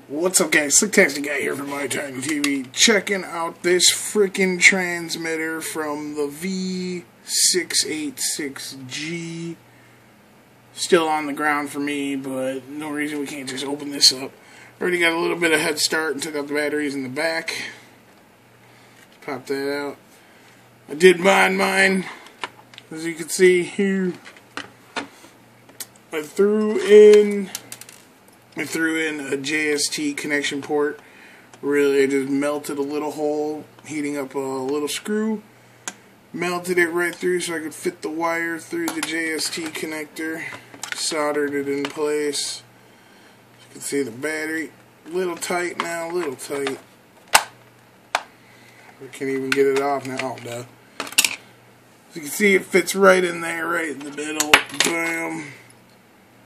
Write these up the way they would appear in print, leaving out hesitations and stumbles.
What's up, guys? SlickTasticGuy here from My Tiny TV, checking out this freaking transmitter from the V686G. Still on the ground for me, but no reason we can't just open this up. Already got a little bit of head start and took out the batteries in the back. Pop that out. I did bond mine, as you can see here. I threw in a JST connection port. Really, I just melted a little hole, heating up a little screw. Melted it right through so I could fit the wire through the JST connector. Soldered it in place. You can see the battery. A little tight now, a little tight. I can't even get it off now. Oh, duh. As you can see, it fits right in there, right in the middle. Bam.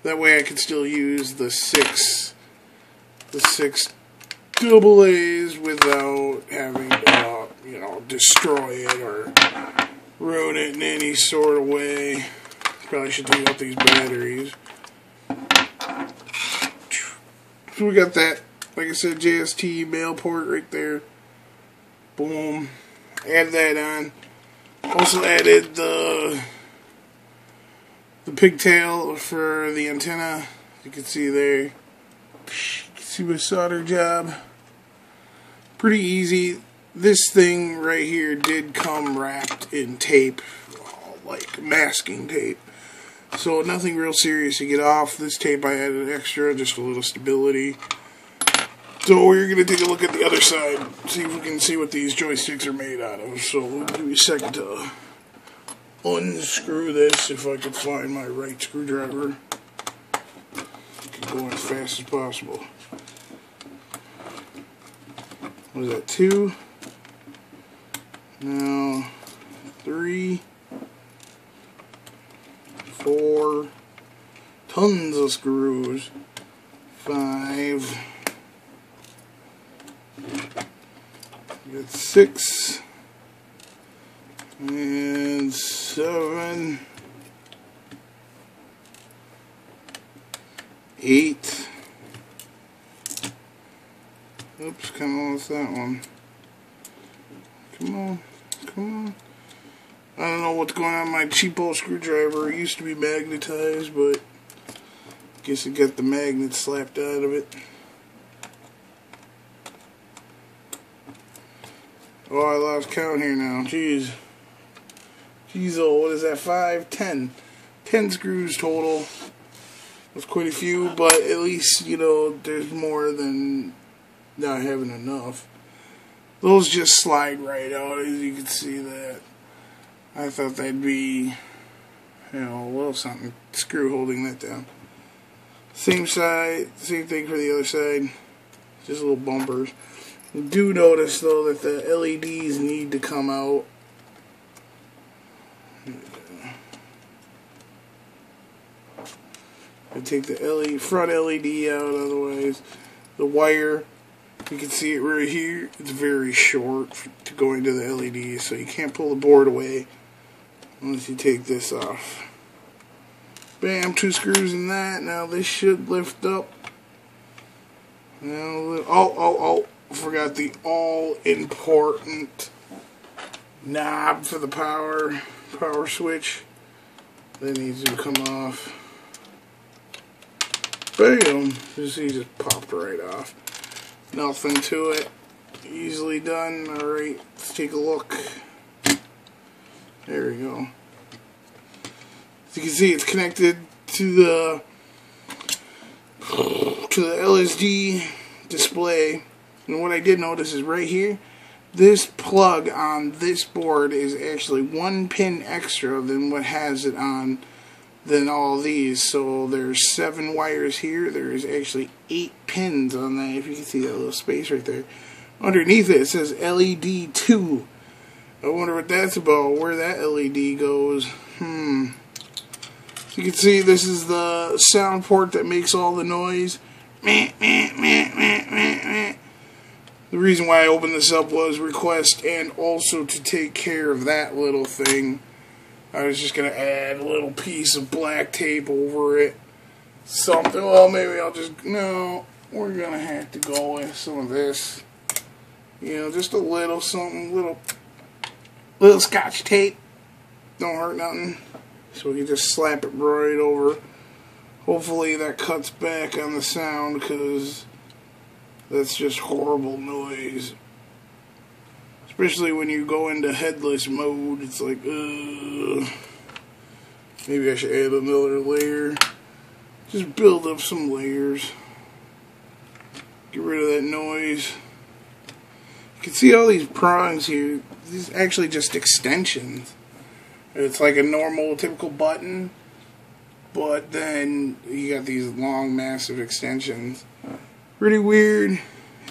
That way I can still use the six double A's without having to, destroy it or ruin it in any sort of way. Probably should take out these batteries. So we got that, like I said, JST male port right there. Boom. Add that on. Also added the pigtail for the antenna. You can see there. You can see my solder job. Pretty easy. This thing right here did come wrapped in tape, like masking tape. So nothing real serious to get off. This tape I added extra, just a little stability. So we're going to take a look at the other side, see if we can see what these joysticks are made out of. So we'll give you a second to unscrew this, if I could find my right screwdriver. Keep going as fast as possible. What is that, 2? Now 3, 4, tons of screws. 5, got 6, and 7, 8. Oops, come on with that one. Come on, come on. I don't know what's going on with my cheapo screwdriver. It used to be magnetized, but I guess it got the magnet slapped out of it. Oh, I lost count here now. Jeez. Jeez, oh, what is that? 5, 10. 10 screws total. That's quite a few, but at least, there's more than not having enough. Those just slide right out, as you can see that. I thought that'd be, something. Screw holding that down. Same side, same thing for the other side. Just little bumpers. Do notice, though, that the LEDs need to come out. I take the front LED out, otherwise the wire, you can see it right here, it's very short to go into the LED, so you can't pull the board away unless you take this off. Bam, 2 screws in that. Now this should lift up. Now, forgot the all-important knob for the power switch. That needs to come off. Bam! You see, just popped right off. Nothing to it. Easily done. Alright, let's take a look. There we go. As you can see, it's connected to the LSD display. And what I did notice is right here, this plug on this board is actually 1 pin extra than what has it on than all these. So there's 7 wires here. There's actually 8 pins on that, if you can see that little space right there. Underneath it says LED 2. I wonder what that's about, where that LED goes. So you can see this is the sound port that makes all the noise. The reason why I opened this up was request and also to take care of that little thing. I was just going to add a little piece of black tape over it. Something, well, maybe I'll just, no, we're gonna have to go with some of this. You know, just a little something, little Scotch tape. Don't hurt nothing. So we can just slap it right over. Hopefully that cuts back on the sound, because that's just horrible noise. Especially when you go into headless mode, it's like, ugh. Maybe I should add another layer. Just build up some layers. Get rid of that noise. You can see all these prongs here. These are actually just extensions. It's like a normal, typical button, but then you got these long, massive extensions. Pretty weird.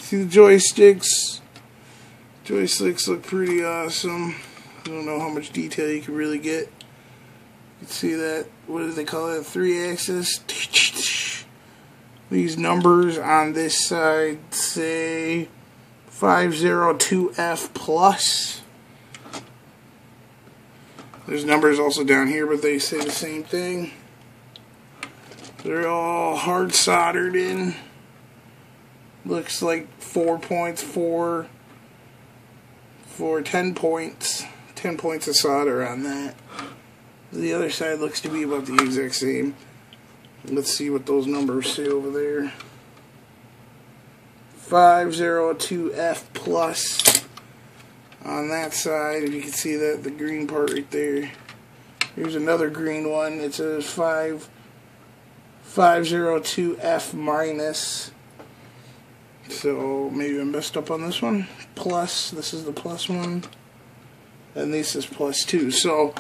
See the joysticks? Joysticks look pretty awesome. I don't know how much detail you can really get. You can see that, what do they call it, 3-axis? These numbers on this side say 502F plus. There's numbers also down here, but they say the same thing. They're all hard soldered in. Looks like 4 points for 10 points. 10 points of solder on that. The other side looks to be about the exact same. Let's see what those numbers say over there. 502F plus on that side. If you can see that, the green part right there. Here's another green one. It says 502F minus. So maybe I messed up on this one. Plus, this is the plus one. And this is plus 2. So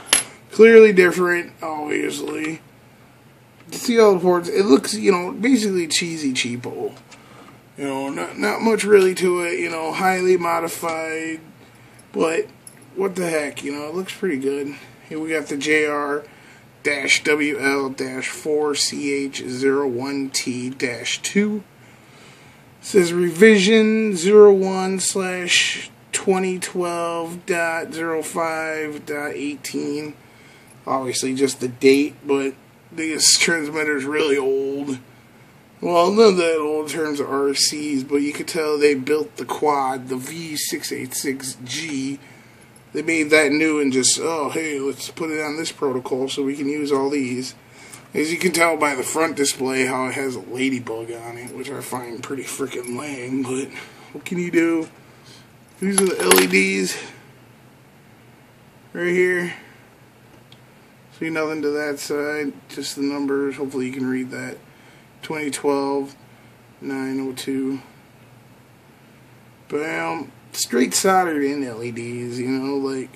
clearly different, obviously. You see all the ports. It looks, you know, basically cheesy cheapo. You know, not much really to it. You know, highly modified. But what the heck, you know, it looks pretty good. Here we got the JR-WL-4CH01T-2. It says revision 01/2012.05.18. Obviously just the date, but this transmitter is really old. Well, not that old in terms of RCs, but you could tell they built the quad, the V686G. They made that new and just, oh, hey, let's put it on this protocol so we can use all these. As you can tell by the front display how it has a ladybug on it, which I find pretty freaking lame, but what can you do? These are the LEDs right here. See nothing to that side, just the numbers. Hopefully you can read that. 2012-902. Bam. Straight soldered in LEDs, you know, like,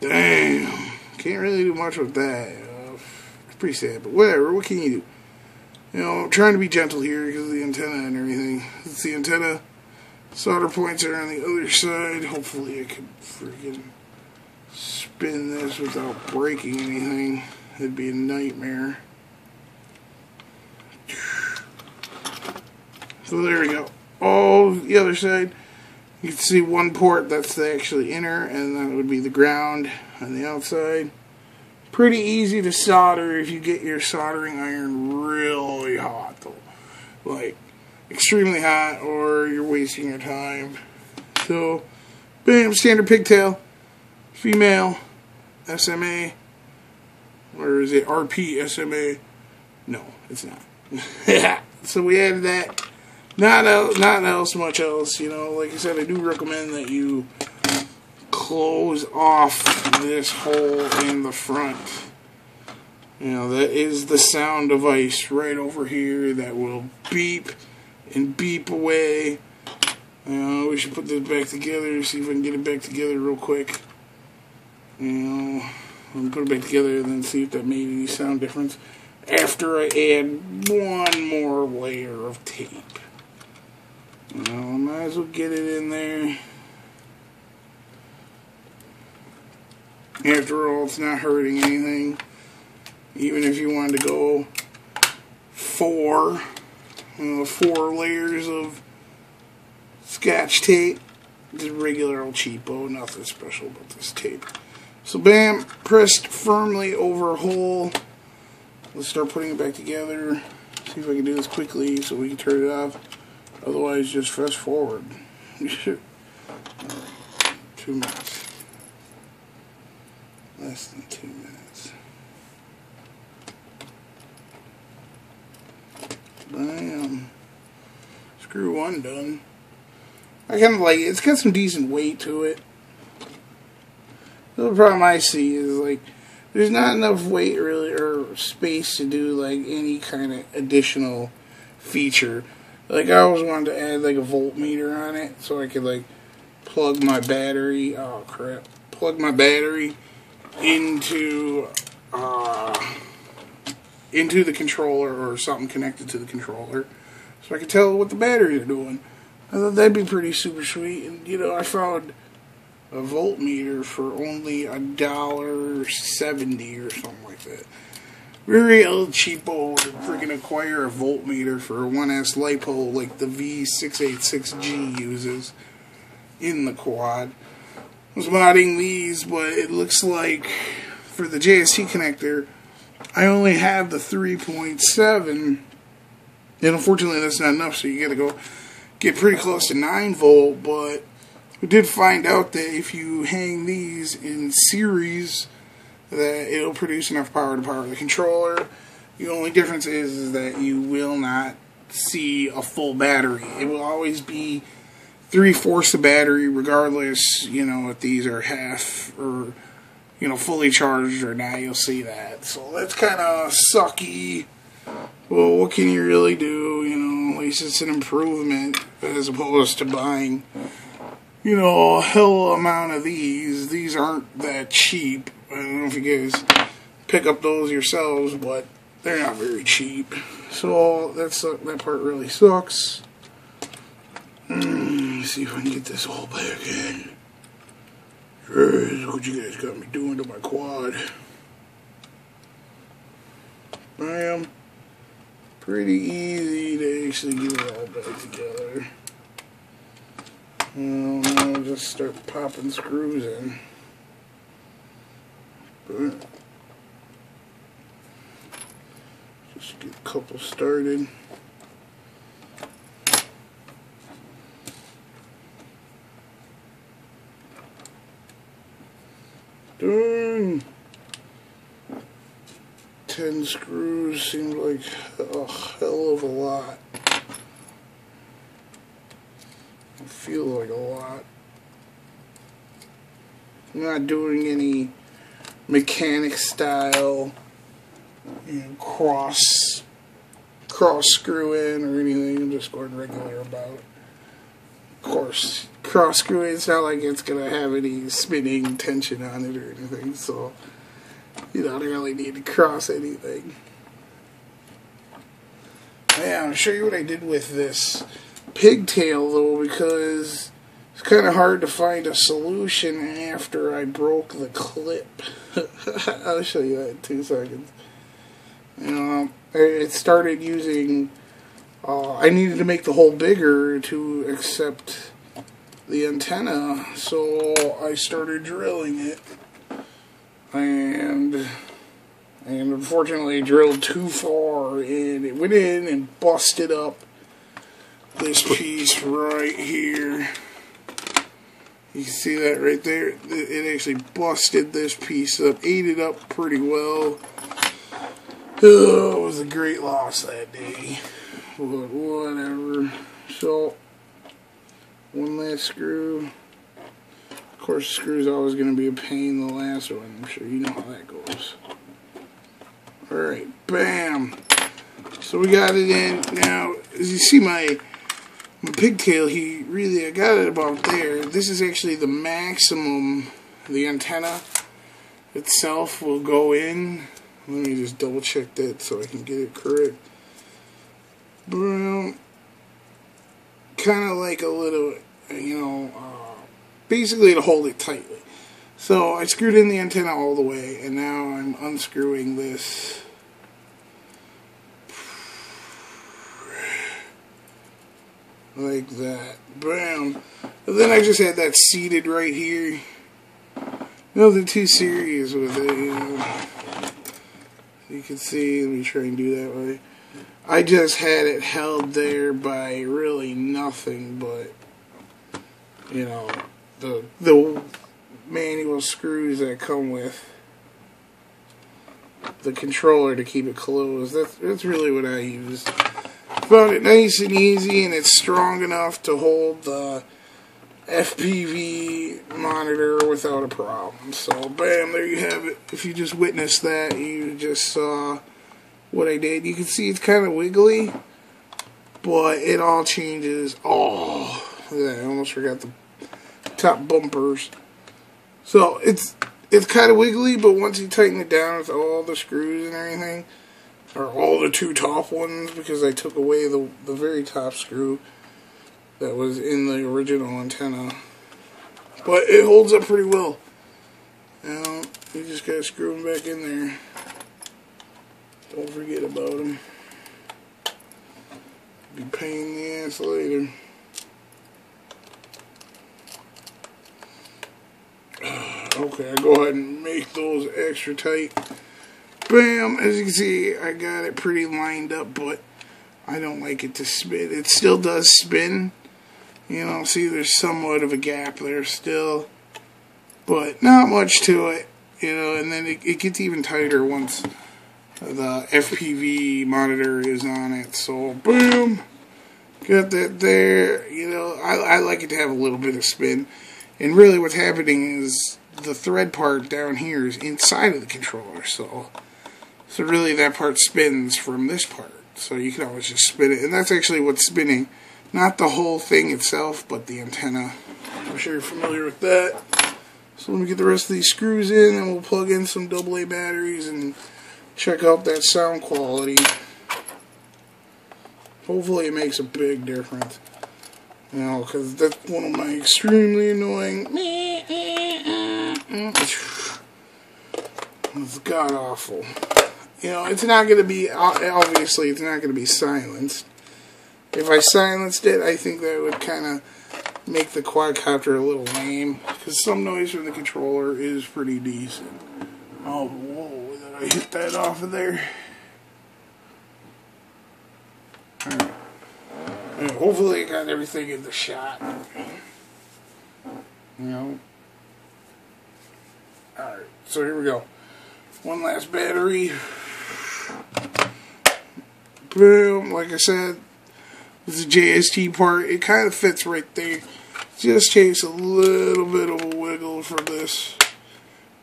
damn. Can't really do much with that. It's pretty sad, but whatever. What can you do? You know, I'm trying to be gentle here because of the antenna and everything. It's the antenna. Solder points are on the other side. Hopefully I can freaking spin this without breaking anything. It'd be a nightmare. So there we go. Oh, the other side. You can see one port, that's the actually inner, and that would be the ground on the outside. Pretty easy to solder if you get your soldering iron really hot, though. Like, extremely hot, or you're wasting your time. So, bam, standard pigtail, female, SMA, or is it RP SMA? No, it's not. So we added that. Not else much else, you know. Like I said, I do recommend that you close off this hole in the front. You know, that is the sound device right over here that will beep and beep away. You know, we should put this back together, see if I can get it back together real quick. You know, I'm put it back together and then see if that made any sound difference after I add one more layer of tape. You know, might as well get it in there. After all, it's not hurting anything. Even if you wanted to go 4 layers of Scotch tape, just regular old cheapo, nothing special about this tape. So bam, pressed firmly over hole. Let's start putting it back together. See if I can do this quickly so we can turn it off. Otherwise, just fast forward. 2 minutes. Less than 2 minutes. Bam. Screw 1 done. I kind of like it. It's got some decent weight to it. The only problem I see is like there's not enough weight really or space to do like any kind of additional feature. Like I always wanted to add like a voltmeter on it so I could like plug my battery. Oh crap! Plug my battery into the controller or something connected to the controller, so I could tell what the batteries are doing. I thought that'd be pretty super sweet. And you know, I found a voltmeter for only $1.70 or something like that. Very cheapo to freaking acquire a voltmeter for a 1S LiPo like the V686G uses in the quad. I was modding these, but it looks like for the JST connector, I only have the 3.7, and unfortunately that's not enough, so you gotta go get pretty close to 9 volt, but we did find out that if you hang these in series, that it'll produce enough power to power the controller. The only difference is that you will not see a full battery. It will always be 3/4 the battery, regardless, you know, if these are half or, you know, fully charged or not. You'll see that. So that's kind of sucky. Well, what can you really do? You know, at least it's an improvement as opposed to buying, you know, a hell amount of these. These aren't that cheap. I don't know if you guys pick up those yourselves, but they're not very cheap. So that part really sucks. Let's see if I can get this all back in. Here's what you guys got me doing to my quad. Bam. Pretty easy to actually get it all back together. Now I'll just start popping screws in. But just get a couple started. Done. 10 screws seems like a hell of a lot. I feel like a lot. I'm not doing any mechanic style, you know, cross screw in or anything. I'm just going regular about it. Of course, cross screw in, it's not like it's gonna have any spinning tension on it or anything, so you don't really need to cross anything. Yeah, I'll show you what I did with this pigtail though, because it's kind of hard to find a solution after I broke the clip. I'll show you that in 2 seconds. You know, it started using, I needed to make the hole bigger to accept the antenna, so I started drilling it. And unfortunately drilled too far, and it went in and busted up this piece right here. You can see that right there. It actually busted this piece up, ate it up pretty well. Oh, it was a great loss that day, but whatever. So, one last screw. Of course, the screw is always going to be a pain in the last one. I'm sure you know how that goes. Alright, bam. So we got it in. Now, as you see my pigtail, I got it about there. This is actually the maximum the antenna itself will go in. Let me just double check that so I can get it correct. Kind of like a little, you know, basically to hold it tightly. So I screwed in the antenna all the way, and now I'm unscrewing this. Like that. Bam. And then I just had that seated right here. Nothing too serious with it, you know. You can see, let me try and do that way. I just had it held there by really nothing but, you know, the manual screws that come with the controller to keep it closed. That's really what I use. Found it nice and easy, and it's strong enough to hold the FPV monitor without a problem. So bam, there you have it. If you just witnessed that, you just saw what I did. You can see it's kind of wiggly, but it all changes. Oh, look at that. I almost forgot the top bumpers. So it's kind of wiggly, but once you tighten it down with all the screws and everything, or all the two top ones, because I took away the very top screw that was in the original antenna, but it holds up pretty well. Now you just gotta screw them back in there. Don't forget about them. Be a pain in the ass later. Okay, I go ahead and make those extra tight. Bam! As you can see, I got it pretty lined up, but I don't like it to spin. It still does spin. You know, see, there's somewhat of a gap there still, but not much to it. You know, and then it gets even tighter once the FPV monitor is on it. So, boom! Got that there. You know, I like it to have a little bit of spin. And really what's happening is the thread part down here is inside of the controller. So really that part spins from this part. So you can always just spin it. And that's actually what's spinning. Not the whole thing itself, but the antenna. I'm sure you're familiar with that. So let me get the rest of these screws in, and we'll plug in some AA batteries and check out that sound quality. Hopefully it makes a big difference. You know, because that's one of my extremely annoying... It's god awful. You know, it's not going to be... Obviously, it's not going to be silenced. If I silenced it, I think that would kind of make the quadcopter a little lame. Because some noise from the controller is pretty decent. Oh, whoa, did I hit that off of there? Alright. Hopefully I got everything in the shot. You know. Alright, so here we go. One last battery. Boom, like I said, this is a JST part. It kind of fits right there. Just takes a little bit of a wiggle for this.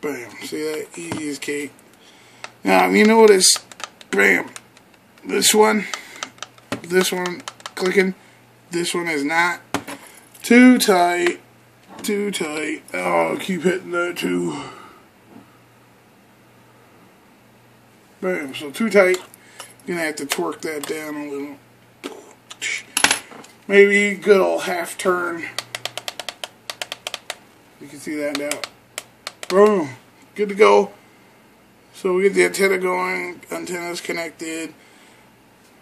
Bam, see that? Easy as cake. Now, you notice, bam, this one clicking, this one is not. Too tight, too tight. Oh, I'll keep hitting that too. Bam, so too tight. You're gonna have to torque that down a little. Maybe good old half turn. You can see that now. Boom, good to go. So we get the antenna going, antenna's connected.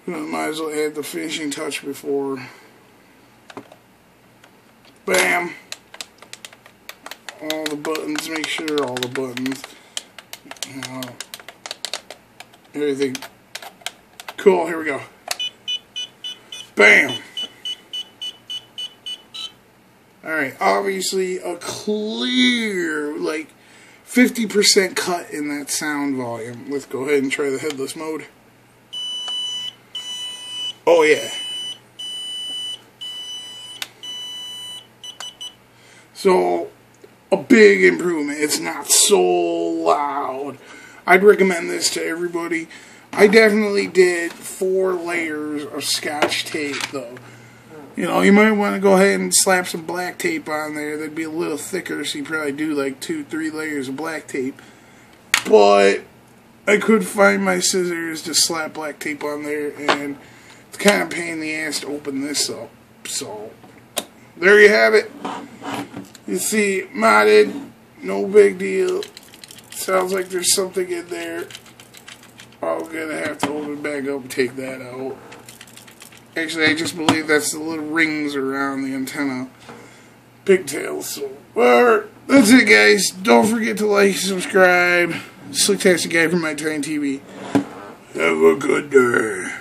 Might as well add the finishing touch before. Bam. All the buttons, make sure all the buttons. You know, everything. Cool, here we go. Bam. Alright, obviously a clear, like, 50% cut in that sound volume. Let's go ahead and try the headless mode. Oh yeah. So, a big improvement. It's not so loud. I'd recommend this to everybody. I definitely did 4 layers of Scotch tape though. You know, you might want to go ahead and slap some black tape on there. That'd be a little thicker, so you probably do like 2-3 layers of black tape. But I could find my scissors to slap black tape on there, and it's kind of a pain in the ass to open this up. So, there you have it. You see, modded, no big deal. Sounds like there's something in there. I'm going to have to open it back up and take that out. Actually, I just believe that's the little rings around the antenna pigtails. So, alright, that's it, guys. Don't forget to like, subscribe. SlickTasticGuy from My Tiny TV. Have a good day.